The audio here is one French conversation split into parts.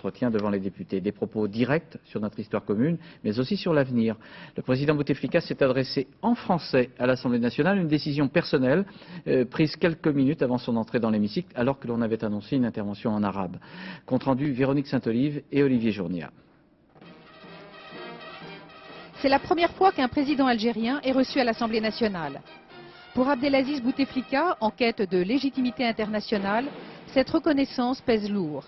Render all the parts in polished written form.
entretien devant les députés. Des propos directs sur notre histoire commune, mais aussi sur l'avenir. Le président Bouteflika s'est adressé en français à l'Assemblée nationale, une décision personnelle prise quelques minutes avant son entrée dans l'hémicycle, alors que l'on avait annoncé une intervention en arabe. Compte rendu Véronique Saint-Olive et Olivier Journia. C'est la première fois qu'un président algérien est reçu à l'Assemblée nationale. Pour Abdelaziz Bouteflika, en quête de légitimité internationale, cette reconnaissance pèse lourd.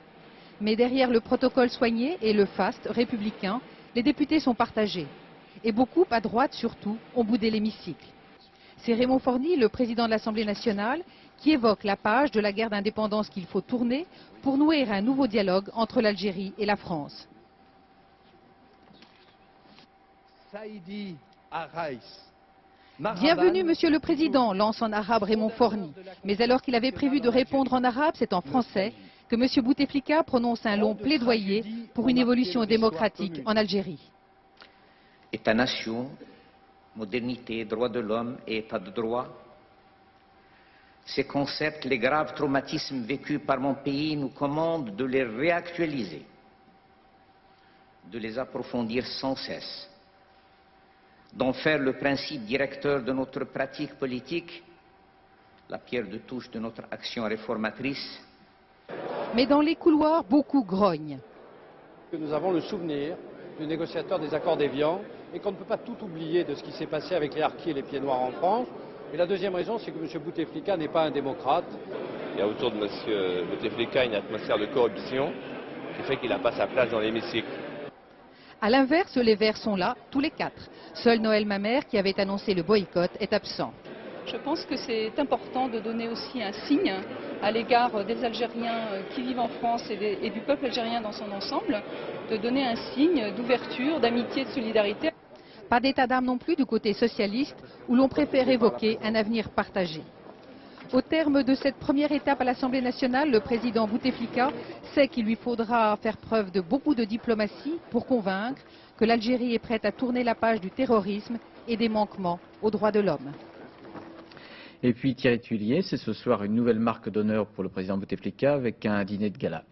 Mais derrière le protocole soigné et le faste républicain, les députés sont partagés. Et beaucoup, à droite surtout, ont boudé l'hémicycle. C'est Raymond Forny, le président de l'Assemblée nationale, qui évoque la page de la guerre d'indépendance qu'il faut tourner pour nouer un nouveau dialogue entre l'Algérie et la France. Bienvenue, Monsieur le Président, lance en arabe Raymond Forny. Mais alors qu'il avait prévu de répondre en arabe, c'est en français que M. Bouteflika prononce un long plaidoyer pour une évolution démocratique en Algérie. État-nation, modernité, droits de l'homme et état de droit. Ces concepts, les graves traumatismes vécus par mon pays nous commandent de les réactualiser, de les approfondir sans cesse, d'en faire le principe directeur de notre pratique politique, la pierre de touche de notre action réformatrice. Mais dans les couloirs, beaucoup grognent. Nous avons le souvenir du négociateur des accords d'Évian et qu'on ne peut pas tout oublier de ce qui s'est passé avec les harkis et les pieds noirs en France. Et la deuxième raison, c'est que M. Bouteflika n'est pas un démocrate. Il y a autour de M. Bouteflika une atmosphère de corruption qui fait qu'il n'a pas sa place dans l'hémicycle. A l'inverse, les Verts sont là, tous les quatre. Seul Noël Mamère, qui avait annoncé le boycott, est absent. Je pense que c'est important de donner aussi un signe à l'égard des Algériens qui vivent en France et du peuple algérien dans son ensemble, de donner un signe d'ouverture, d'amitié, de solidarité. Pas d'état d'âme non plus du côté socialiste, où l'on préfère évoquer un avenir partagé. Au terme de cette première étape à l'Assemblée nationale, le président Bouteflika sait qu'il lui faudra faire preuve de beaucoup de diplomatie pour convaincre que l'Algérie est prête à tourner la page du terrorisme et des manquements aux droits de l'homme. Et puis Thierry Tuillier, c'est ce soir une nouvelle marque d'honneur pour le président Bouteflika avec un dîner de gala.